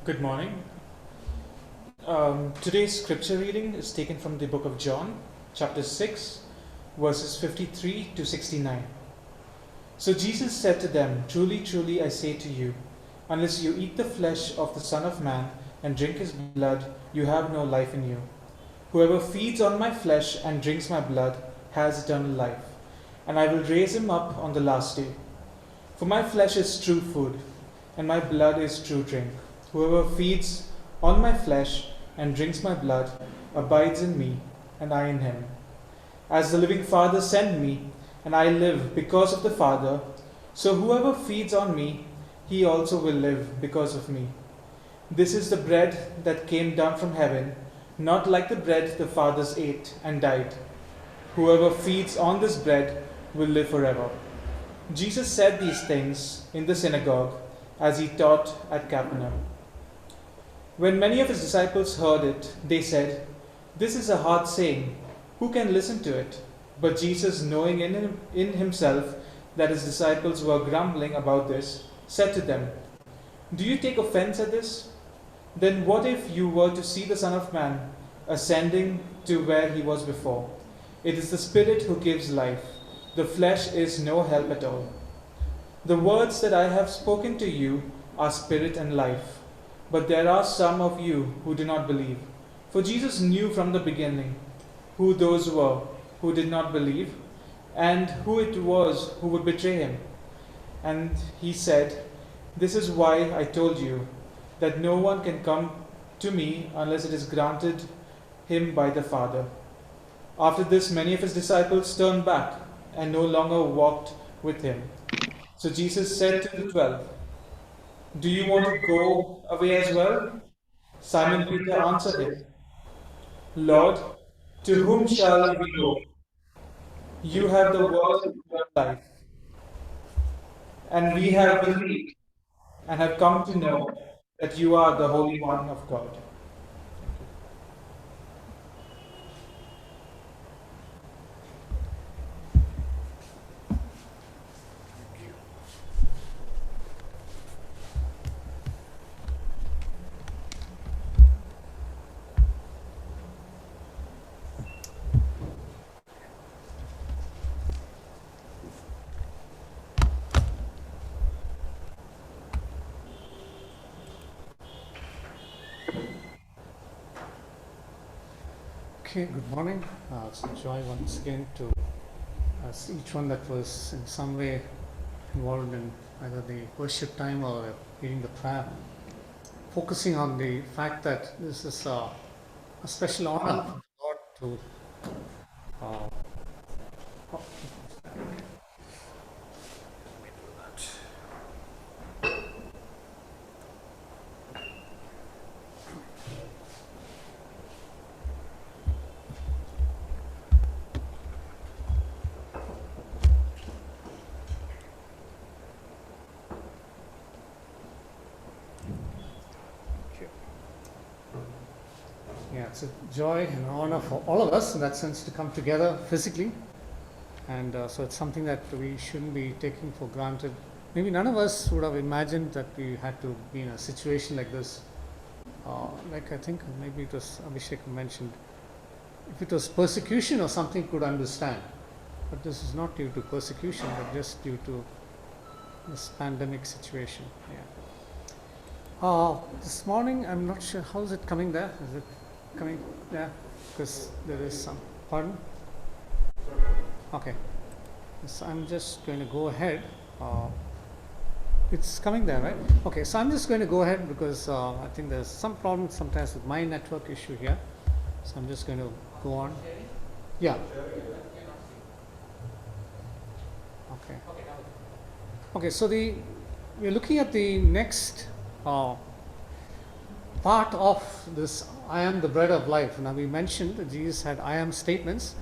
Good morning. Today's scripture reading is taken from the book of John, chapter 6, verses 53 to 69. So Jesus said to them, "Truly, truly, I say to you, unless you eat the flesh of the Son of Man and drink his blood, you have no life in you. Whoever feeds on my flesh and drinks my blood has eternal life, and I will raise him up on the last day. For my flesh is true food, and my blood is true drink. Whoever feeds on my flesh and drinks my blood abides in me, and I in him. As the living Father sent me, and I live because of the Father, so whoever feeds on me, he also will live because of me. This is the bread that came down from heaven, not like the bread the fathers ate and died. Whoever feeds on this bread will live forever." Jesus said these things in the synagogue as he taught at Capernaum. When many of his disciples heard it, they said, "This is a hard saying. Who can listen to it?" But Jesus, knowing in himself that his disciples were grumbling about this, said to them, "Do you take offense at this? Then what if you were to see the Son of Man ascending to where he was before? It is the Spirit who gives life. The flesh is no help at all. The words that I have spoken to you are spirit and life. But there are some of you who do not believe." For Jesus knew from the beginning who those were who did not believe and who it was who would betray him. And he said, "This is why I told you that no one can come to me unless it is granted him by the Father." After this, many of his disciples turned back and no longer walked with him. So Jesus said to the 12, "Do you want to go away as well?" Simon Peter answered him, "Lord, to whom shall we go? You have the words of life, and we have believed and have come to know that you are the Holy One of God." Okay, good morning. It's a joy once again to see each one that was in some way involved in either the worship time or reading the prayer, focusing on the fact that this is a special honor for God to uh, yeah, it's a joy and honor for all of us in that sense to come together physically, and so it's something that we shouldn't be taking for granted. Maybe none of us would have imagined that we had to be in a situation like this. Like I think maybe it was Abhishek who mentioned, if it was persecution or something, could understand. But this is not due to persecution, but just due to this pandemic situation. Yeah. This morning, I'm not sure how is it coming there. Is it coming there? Because there is some. Pardon? Okay. So I'm just going to go ahead. It's coming there, right? Okay. So I'm just going to go ahead because I think there's some problem sometimes with my network issue here. So I'm just going to go on. Yeah. Okay. Okay. So we're looking at the next part of this "I am the bread of life." Now we mentioned that Jesus had "I am" statements.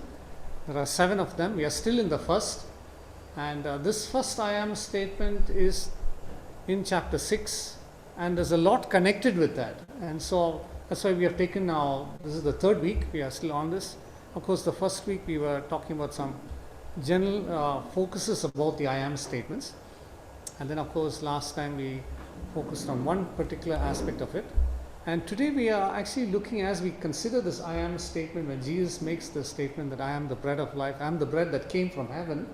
There are 7 of them. We are still in the first, and this first "I am" statement is in chapter 6, and there's a lot connected with that, and so that's why we have taken now, this is the 3rd week, we are still on this. Of course, the first week we were talking about some general focuses about the "I am" statements, and then of course last time we focused on one particular aspect of it. And today we are actually looking, as we consider this I am statement, when Jesus makes the statement that I am the bread of life, I am the bread that came from heaven,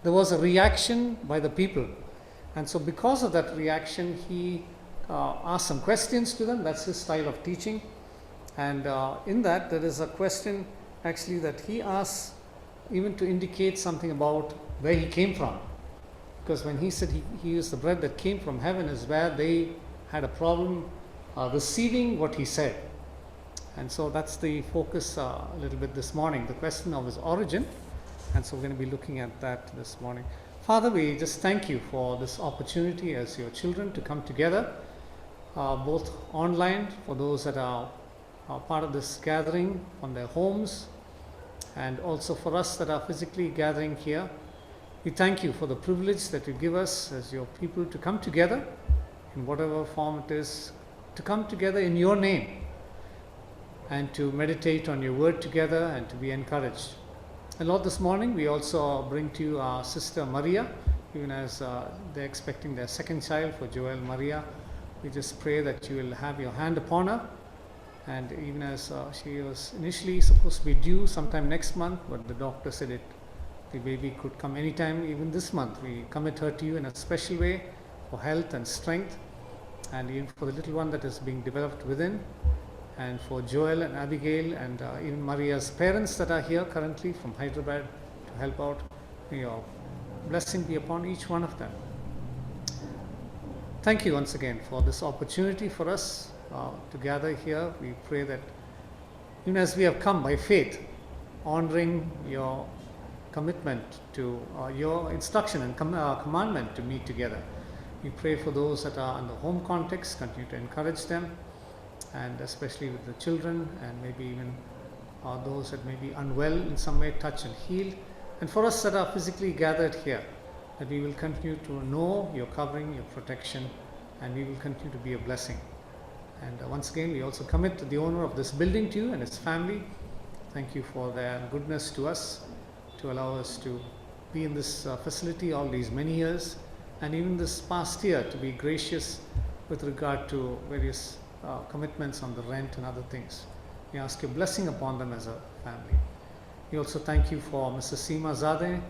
there was a reaction by the people. And so because of that reaction, he asked some questions to them. That's his style of teaching. And in that, there is a question actually that he asks even to indicate something about where he came from. Because when he said he is the bread that came from heaven, is where they had a problem receiving what he said. And so that's the focus a little bit this morning, the question of his origin. And so we're going to be looking at that this morning. Father, we just thank you for this opportunity as your children to come together, both online for those that are part of this gathering on their homes, and also for us that are physically gathering here. We thank you for the privilege that you give us as your people to come together in whatever form it is, to come together in your name and to meditate on your word together and to be encouraged. And Lord, this morning we also bring to you our sister Maria, even as they're expecting their second child for Joel Maria. We just pray that you will have your hand upon her. And even as she was initially supposed to be due sometime next month, but the doctor said the baby could come anytime, even this month. We commit her to you in a special way for health and strength, and even for the little one that is being developed within, and for Joel and Abigail and even Maria's parents that are here currently from Hyderabad to help out. May your blessing be upon each one of them. Thank you once again for this opportunity for us to gather here. We pray that even as we have come by faith, honoring your commitment to your instruction and commandment to meet together, we pray for those that are in the home context, continue to encourage them, and especially with the children, and maybe even those that may be unwell in some way, touch and heal. And for us that are physically gathered here, that we will continue to know your covering, your protection, and we will continue to be a blessing. And once again, we also commit the owner of this building to you and his family. Thank you for their goodness to us, to allow us to be in this facility all these many years, and even this past year to be gracious with regard to various commitments on the rent and other things. We ask your blessing upon them as a family. We also thank you for Mrs. Seema Zadeh,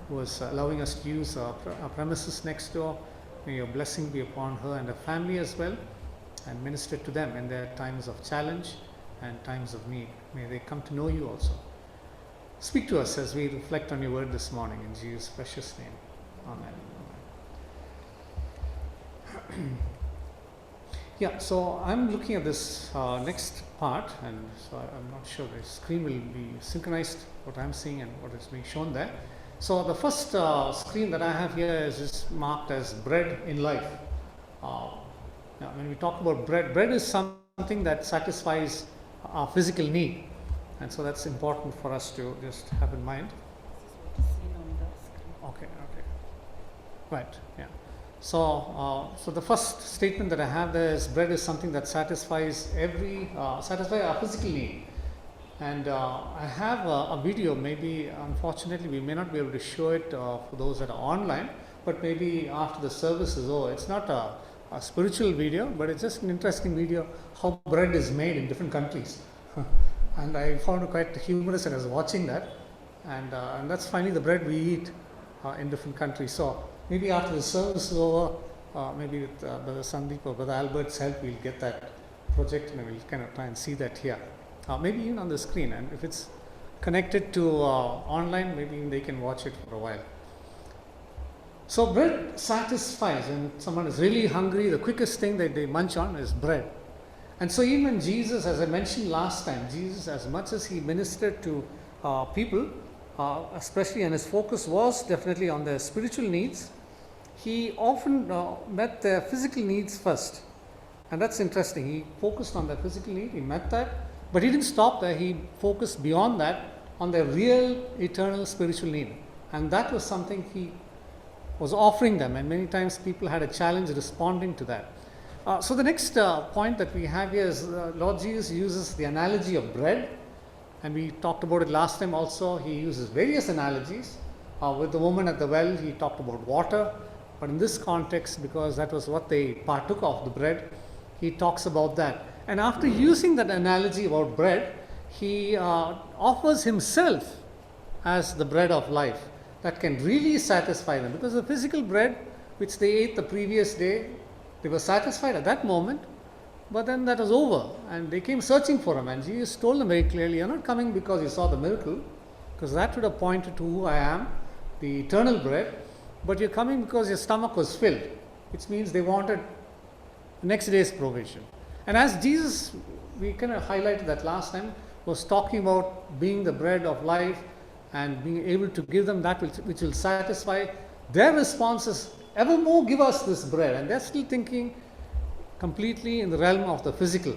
who is allowing us to use our premises next door. May your blessing be upon her and her family as well, and minister to them in their times of challenge and times of need. May they come to know you also. Speak to us as we reflect on your word this morning in Jesus' precious name. Amen. Yeah, so I'm looking at this next part, and so I'm not sure the screen will be synchronized, what I'm seeing and what is being shown there. So the first screen that I have here is marked as bread in life. Now, when we talk about bread is something that satisfies our physical need, and so that's important for us to just have in mind. Okay, right, yeah. So, so the first statement that I have there is bread is something that satisfies satisfy our physical need. And I have a video. Maybe, unfortunately, we may not be able to show it for those that are online, but maybe after the service is over. It's not a spiritual video, but it's just an interesting video how bread is made in different countries. And I found it quite humorous and I was watching that. And that's finally the bread we eat in different countries. So maybe after the service is over, maybe with Brother Sandeep or Brother Albert's help, we'll get that project and we'll kind of try and see that here. Maybe even on the screen. And if it's connected to online, maybe they can watch it for a while. So bread satisfies. When someone is really hungry, the quickest thing that they munch on is bread. And so even Jesus, as I mentioned last time, Jesus, as much as he ministered to people, especially, and his focus was definitely on their spiritual needs, he often met their physical needs first. And that's interesting. He focused on their physical need, he met that, but he didn't stop there. He focused beyond that on their real, eternal spiritual need. And that was something he was offering them, and many times people had a challenge responding to that. So the next point that we have here is Lord Jesus uses the analogy of bread, and we talked about it last time also. He uses various analogies. With the woman at the well, he talked about water. But in this context, because that was what they partook of, the bread, he talks about that. And after using that analogy about bread, he offers himself as the bread of life that can really satisfy them. Because the physical bread which they ate the previous day, they were satisfied at that moment, but then that was over and they came searching for him. And Jesus told them very clearly, you're not coming because you saw the miracle, because that would have pointed to who I am, the eternal bread, but you're coming because your stomach was filled, which means they wanted the next day's provision. And as Jesus, we kind of highlighted that last time, was talking about being the bread of life and being able to give them that which will satisfy, their response is, evermore give us this bread. And they're still thinking completely in the realm of the physical.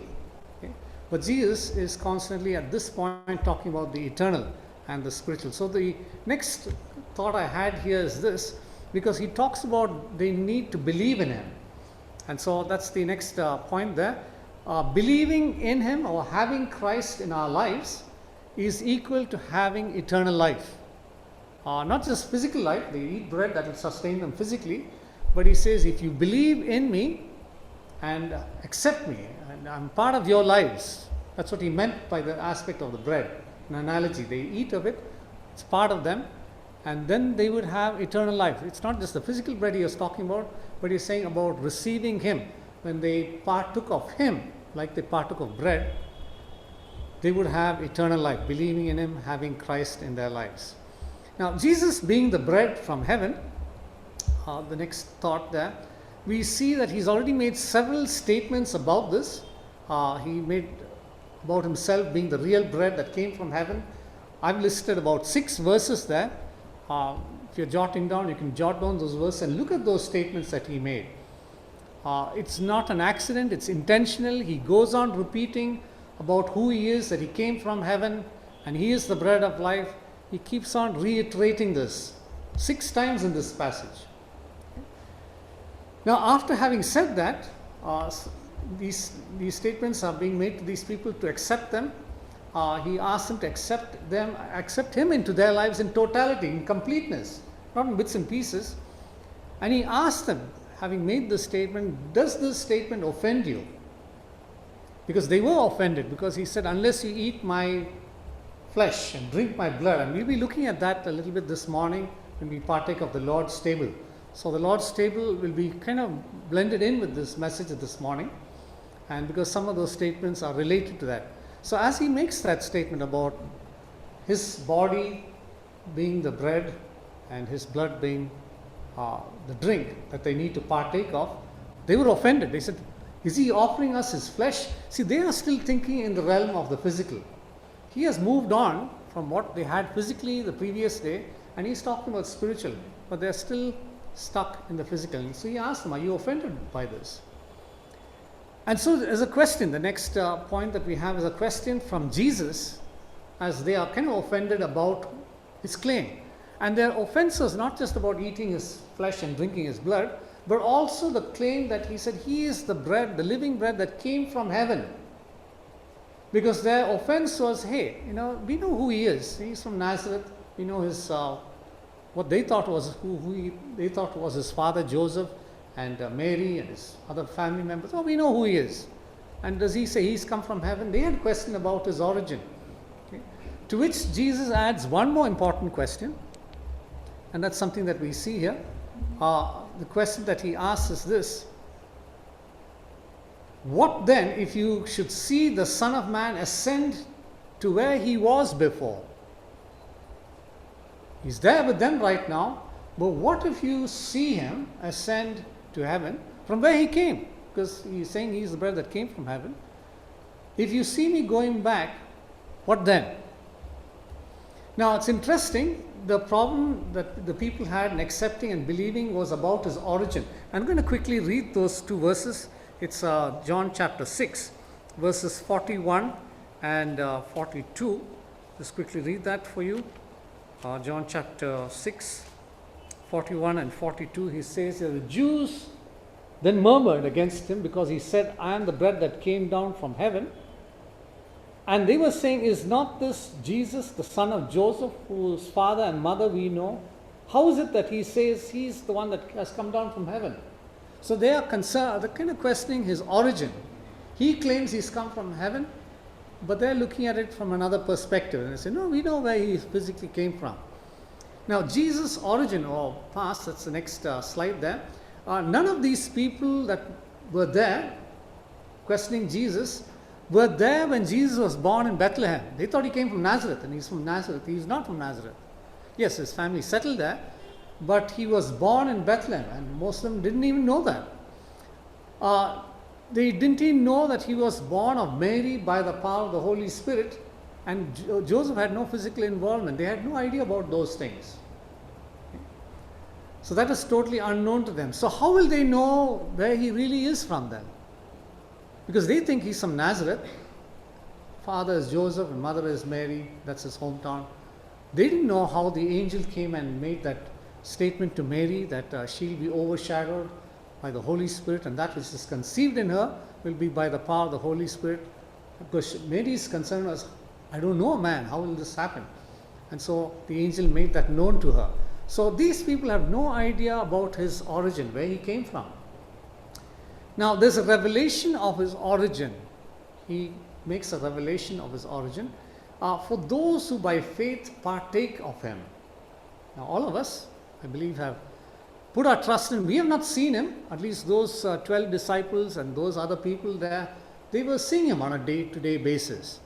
Okay? But Jesus is constantly at this point talking about the eternal and the spiritual. So the next thought I had here is this, because he talks about they need to believe in him. And so that's the next point there. Believing in him or having Christ in our lives is equal to having eternal life. Not just physical life, they eat bread that will sustain them physically, but he says, if you believe in me and accept me, and I'm part of your lives. That's what he meant by the aspect of the bread, an analogy. They eat of it, it's part of them, and then they would have eternal life. It's not just the physical bread he was talking about, but he's saying about receiving him. When they partook of him, like they partook of bread, they would have eternal life, believing in him, having Christ in their lives. Now, Jesus being the bread from heaven, the next thought there, we see that he's already made several statements about this. He made about himself being the real bread that came from heaven. I've listed about 6 verses there. If you're jotting down, you can jot down those verses and look at those statements that he made. It's not an accident, it's intentional. He goes on repeating about who he is, that he came from heaven and he is the bread of life. He keeps on reiterating this 6 times in this passage. Now, after having said that, these statements are being made to these people to accept them. He asks them to accept him into their lives in totality, in completeness, not in bits and pieces. And he asked them, having made this statement, does this statement offend you? Because they were offended, because he said, unless you eat my flesh and drink my blood. And we'll be looking at that a little bit this morning when we partake of the Lord's table. So the Lord's table will be kind of blended in with this message this morning, and because some of those statements are related to that. So as he makes that statement about his body being the bread and his blood being the drink that they need to partake of, they were offended. They said, is he offering us his flesh? See, they are still thinking in the realm of the physical. He has moved on from what they had physically the previous day, and he's talking about spiritual, but they're still stuck in the physical. And so he asked them, are you offended by this? And so as a question, the next point that we have is a question from Jesus, as they are kind of offended about his claim. And their offense was not just about eating his flesh and drinking his blood, but also the claim that he said he is the bread, the living bread that came from heaven. Because their offense was, hey, we know who he is. He's from Nazareth. We know his what they thought was they thought was his father Joseph and Mary and his other family members. Oh, we know who he is. And does he say he's come from heaven? They had a question about his origin. Okay. To which Jesus adds one more important question, and that's something that we see here. The question that he asks is this: what then if you should see the Son of Man ascend to where he was before? He's there with them right now, but what if you see him ascend to heaven from where he came? Because he's saying he's the bread that came from heaven. If you see me going back, what then? Now it's interesting, the problem that the people had in accepting and believing was about his origin. I'm going to quickly read those 2 verses. It's John chapter 6, verses 41 and 42. Just quickly read that for you. John chapter 6, 41 and 42, he says, the Jews then murmured against him because he said, I am the bread that came down from heaven. And they were saying, is not this Jesus, the son of Joseph, whose father and mother we know? how is it that he says he's the one that has come down from heaven? So they are concerned, they're kind of questioning his origin. He claims he's come from heaven, but they're looking at it from another perspective. And they say, no, we know where he physically came from. Now, Jesus' origin or past, that's the next slide there. None of these people that were there questioning Jesus were there when Jesus was born in Bethlehem. They thought he came from Nazareth, and he's from Nazareth. He's not from Nazareth. Yes, his family settled there, but he was born in Bethlehem, and most of them didn't even know that. They didn't even know that he was born of Mary by the power of the Holy Spirit, and Joseph had no physical involvement. They had no idea about those things. So that is totally unknown to them. So how will they know where he really is from then? Because they think he's from Nazareth. Father is Joseph and mother is Mary. That's his hometown. They didn't know how the angel came and made that statement to Mary that she'll be overshadowed by the Holy Spirit, and that which is conceived in her will be by the power of the Holy Spirit. Because Mary's concern was, I don't know a man, how will this happen? And so the angel made that known to her. So these people have no idea about his origin, where he came from. Now there's a revelation of his origin. He makes a revelation of his origin for those who by faith partake of him. Now all of us, I believe, have put our trust in him. We have not seen him, at least those 12 disciples and those other people there, they were seeing him on a day-to-day basis.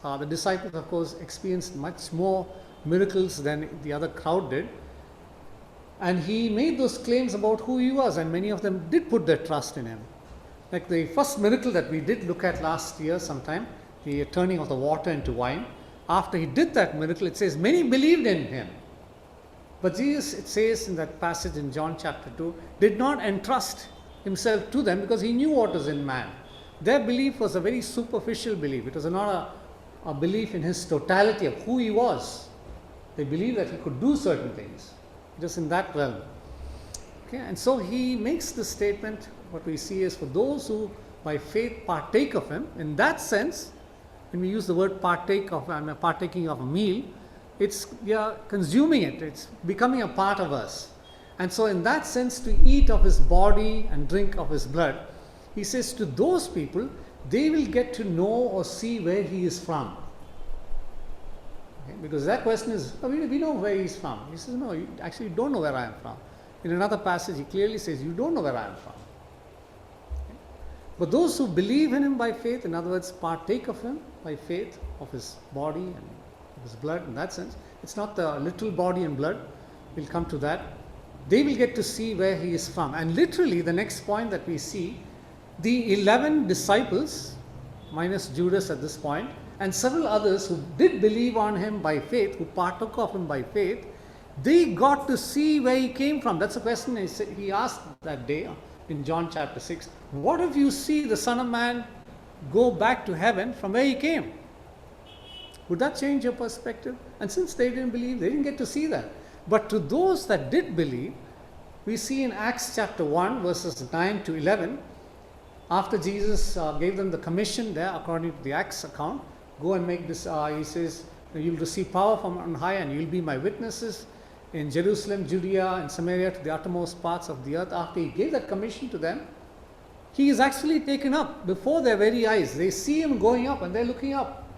The disciples, of course, experienced much more miracles than the other crowd did. And he made those claims about who he was, and many of them did put their trust in him. Like the first miracle that we did look at last year sometime, the turning of the water into wine. After he did that miracle, it says many believed in him. But Jesus, it says in that passage in John chapter 2, did not entrust himself to them because he knew what was in man. Their belief was a very superficial belief. It was not a belief in his totality of who he was. They believed that he could do certain things. It was in that realm. Okay, and so he makes the statement, what we see is for those who by faith partake of him. In that sense, when we use the word partake of, I'm partaking of a meal, we are consuming it. It's becoming a part of us. And so in that sense, to eat of his body and drink of his blood, he says to those people, they will get to know or see where he is from. Okay? Because that question is, we know where he is from. He says, no, you actually don't know where I am from. In another passage, he clearly says, you don't know where I am from. Okay? But those who believe in him by faith, in other words, partake of him by faith, of his body and of his blood, in that sense, it's not the literal body and blood. We'll come to that. They will get to see where he is from. And literally, the next point that we see, the 11 disciples, minus Judas at this point, and several others who did believe on him by faith, who partook of him by faith, they got to see where he came from. That's a question he asked that day in John chapter 6. What if you see the Son of Man go back to heaven from where he came? Would that change your perspective? And since they didn't believe, they didn't get to see that. But to those that did believe, we see in Acts chapter 1, verses 9 to 11, after Jesus gave them the commission there, according to the Acts account, go and make this, he says, you'll receive power from on high and you'll be my witnesses in Jerusalem, Judea, and Samaria to the uttermost parts of the earth. After he gave that commission to them, he is actually taken up before their very eyes. They see him going up and they're looking up.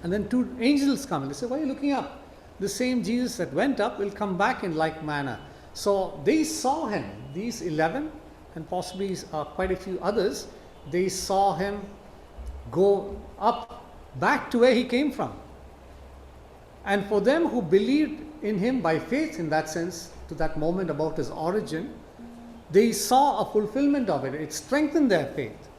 And then two angels come and they say, why are you looking up? The same Jesus that went up will come back in like manner. So they saw him, these 11 and possibly quite a few others, they saw him go up back to where he came from. And for them who believed in him by faith, in that sense, to that moment about his origin, they saw a fulfillment of it. It strengthened their faith.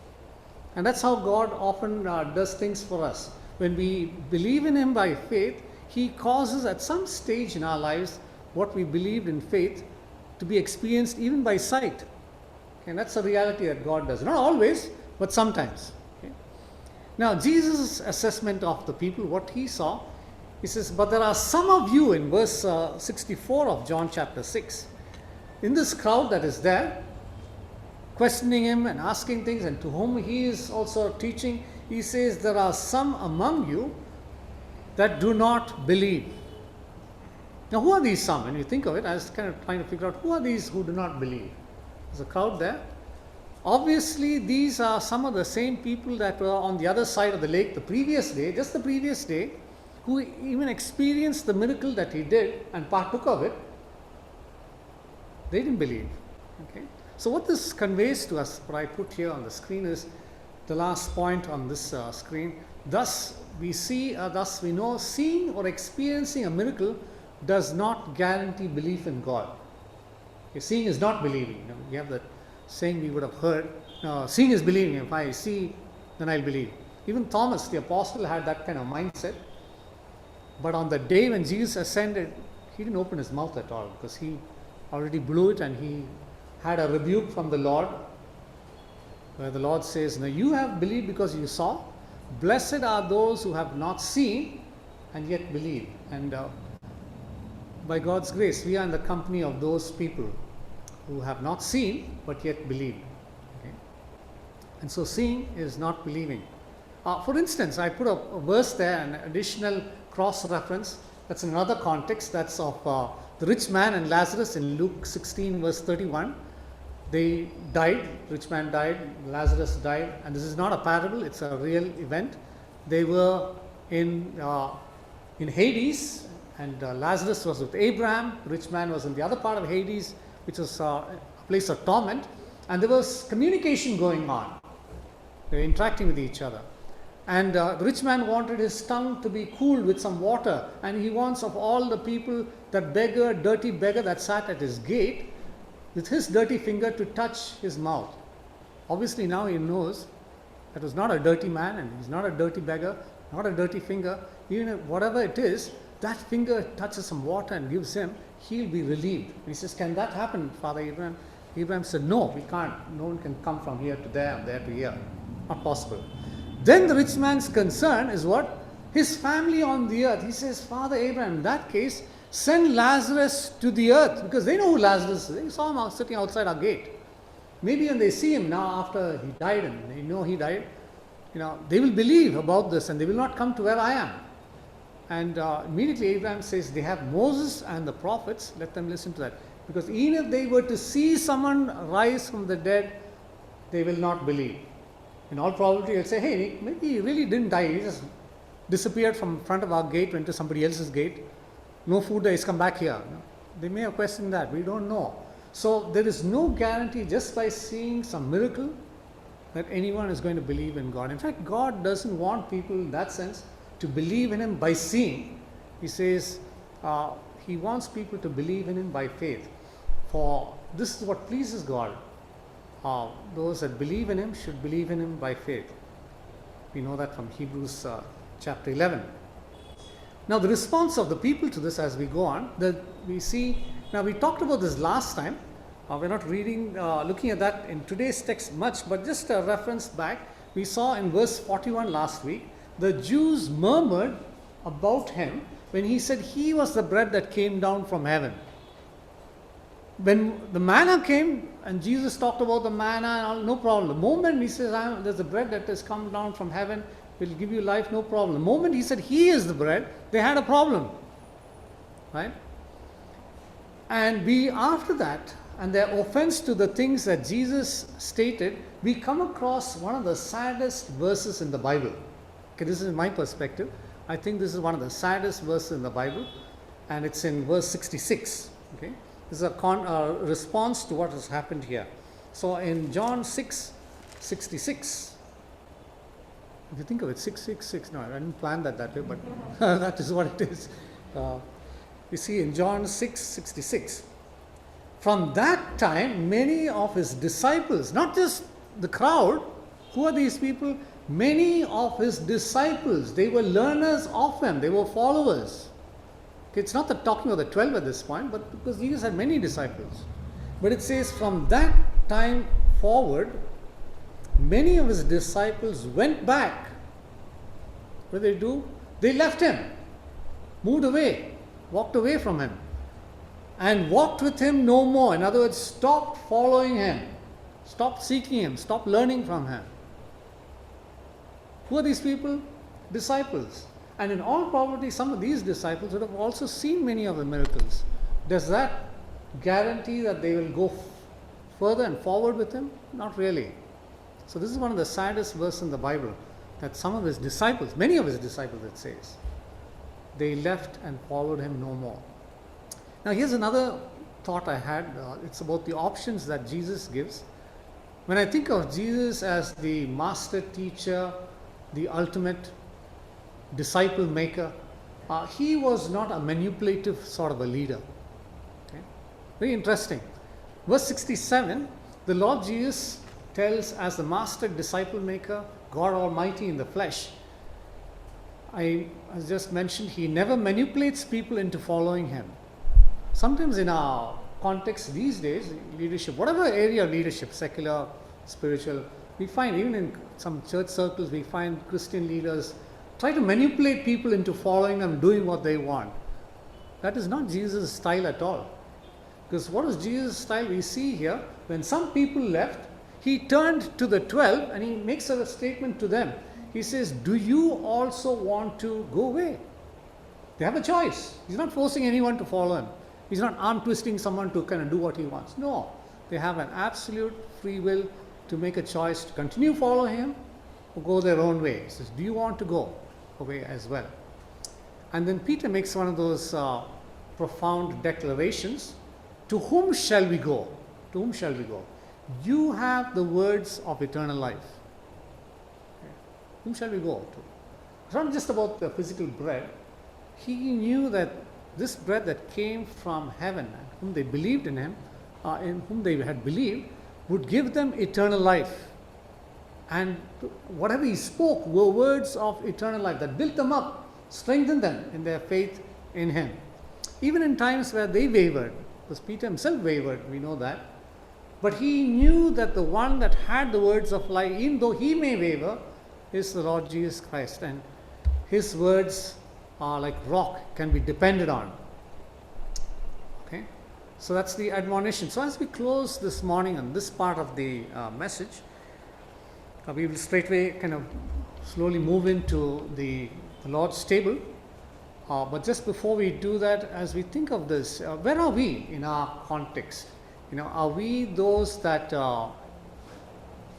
And that's how God often does things for us. When we believe in him by faith, he causes at some stage in our lives what we believed in faith to be experienced even by sight. And that's a reality that God does. Not always, but sometimes. Okay? Now, Jesus' assessment of the people, what he saw, he says, but there are some of you, in verse 64 of John chapter 6, in this crowd that is there, questioning him and asking things, and to whom he is also teaching, he says, there are some among you that do not believe. Now, who are these some? When you think of it, I was kind of trying to figure out who are these who do not believe. There's a crowd there. Obviously, these are some of the same people that were on the other side of the lake the previous day, just the previous day, who even experienced the miracle that he did and partook of it. They didn't believe. Okay. So what this conveys to us, what I put here on the screen, is the last point on this screen. Thus we see, thus we know, seeing or experiencing a miracle does not guarantee belief in God. Okay, seeing is not believing. We have that saying we would have heard. Seeing is believing. If I see, then I'll believe. Even Thomas, the apostle, had that kind of mindset. But on the day when Jesus ascended, he didn't open his mouth at all, because he already blew it, and he had a rebuke from the Lord, where the Lord says, now you have believed because you saw. Blessed are those who have not seen and yet believe. And by God's grace, we are in the company of those people who have not seen but yet believe. Okay? And so seeing is not believing. For instance, I put a verse there, an additional cross reference. That's in another context. That's of the rich man and Lazarus in Luke 16 verse 31. They died, rich man died, Lazarus died, and this is not a parable, it's a real event. They were in Hades, and Lazarus was with Abraham, the rich man was in the other part of Hades, which was a place of torment, and there was communication going on. They were interacting with each other. And the rich man wanted his tongue to be cooled with some water, and he wants of all the people, that beggar, dirty beggar that sat at his gate, with his dirty finger to touch his mouth. Obviously now he knows that was not a dirty man, and he's not a dirty beggar, not a dirty finger. Even if whatever it is, that finger touches some water and gives him, he'll be relieved. And he says, can that happen, Father Abraham? Abraham said, no, we can't. No one can come from here to there and there to here. Not possible. Then the rich man's concern is what? His family on the earth. He says, Father Abraham, in that case, send Lazarus to the earth, because they know who Lazarus is. They saw him sitting outside our gate. Maybe when they see him now after he died, and they know he died, they will believe about this, and they will not come to where I am. And immediately Abraham says, they have Moses and the prophets, let them listen to that. Because even if they were to see someone rise from the dead, they will not believe. In all probability, they'll say, hey, maybe he really didn't die, he just disappeared from front of our gate, went to somebody else's gate. No food, he's come back here. They may have questioned that. We don't know. So there is no guarantee just by seeing some miracle that anyone is going to believe in God. In fact, God doesn't want people in that sense to believe in Him by seeing. He says He wants people to believe in Him by faith. For this is what pleases God. Those that believe in Him should believe in Him by faith. We know that from Hebrews chapter 11. Now the response of the people to this as we go on, we see, now we talked about this last time, we're not looking at that in today's text much, but just a reference back, we saw in verse 41 last week, the Jews murmured about Him when He said He was the bread that came down from heaven. When the manna came and Jesus talked about the manna and all, no problem. The moment He says, there's a bread that has come down from heaven, will give you life, no problem. The moment He said He is the bread, they had a problem. Right? And after that, and their offense to the things that Jesus stated, we come across one of the saddest verses in the Bible. Okay, this is my perspective. I think this is one of the saddest verses in the Bible, and it's in verse 66. Okay? This is a response to what has happened here. So in John 6:66, if you think of it, 666, no, I didn't plan that way, but that is what it is. You see in John 6:66, from that time, many of His disciples, not just the crowd, who are these people? Many of His disciples, they were learners of Him, they were followers. Okay, it's not talking about the 12 at this point, but because Jesus had many disciples. But it says, from that time forward, many of His disciples went back. What did they do? They left Him, moved away, walked away from Him, and walked with Him no more. In other words, stopped following Him, stopped seeking Him, stopped learning from Him. Who are these people? Disciples. And in all probability, some of these disciples would have also seen many of the miracles. Does that guarantee that they will go further and forward with him? Not really. So this is one of the saddest verses in the Bible, that some of his disciples, many of his disciples it says, they left and followed him no more. Now here's another thought I had. It's about the options that Jesus gives. When I think of Jesus as the master teacher, the ultimate disciple maker, he was not a manipulative sort of a leader. Okay? Very interesting. Verse 67, the Lord Jesus tells, as the master disciple maker, God Almighty in the flesh, I just mentioned, he never manipulates people into following him. Sometimes in our context these days, leadership, whatever area of leadership, secular, spiritual, we find even in some church circles, we find Christian leaders try to manipulate people into following them, doing what they want. That is not Jesus' style at all. Because what is Jesus' style? We see here, when some people left, he turned to the 12 and he makes a statement to them. He says, do you also want to go away? They have a choice. He's not forcing anyone to follow him. He's not arm twisting someone to kind of do what he wants. No, they have an absolute free will to make a choice to continue follow him or go their own way. He says, do you want to go away as well? And then Peter makes one of those profound declarations. To whom shall we go? To whom shall we go? You have the words of eternal life. Okay. Whom shall we go to? It's not just about the physical bread. He knew that this bread that came from heaven, whom they believed in him, in whom they had believed, would give them eternal life. And whatever he spoke were words of eternal life that built them up, strengthened them in their faith in him. Even in times where they wavered, because Peter himself wavered, we know that. But he knew that the one that had the words of life, even though he may waver, is the Lord Jesus Christ. And his words are like rock, can be depended on. Okay? So that's the admonition. So as we close this morning on this part of the message, we will straightway kind of slowly move into the Lord's table. But just before we do that, as we think of this, where are we in our context? Are we those that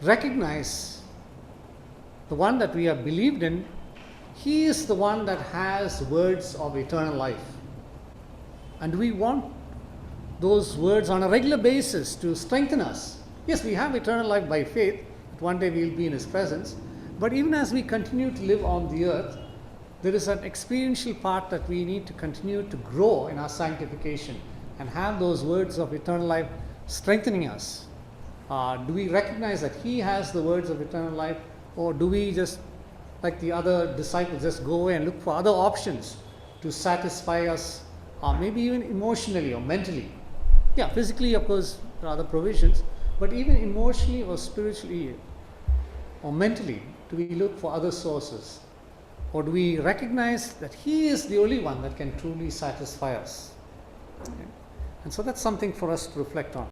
recognize the one that we have believed in? He is the one that has words of eternal life. And do we want those words on a regular basis to strengthen us? Yes, we have eternal life by faith, that one day we will be in his presence. But even as we continue to live on the earth, there is an experiential part that we need to continue to grow in our sanctification and have those words of eternal life strengthening us. Do we recognize that he has the words of eternal life, or do we just, like the other disciples, just go away and look for other options to satisfy us, maybe even emotionally or mentally? Yeah, physically, of course, there are other provisions, but even emotionally or spiritually or mentally, do we look for other sources? Or do we recognize that he is the only one that can truly satisfy us? Okay. And so that's something for us to reflect on.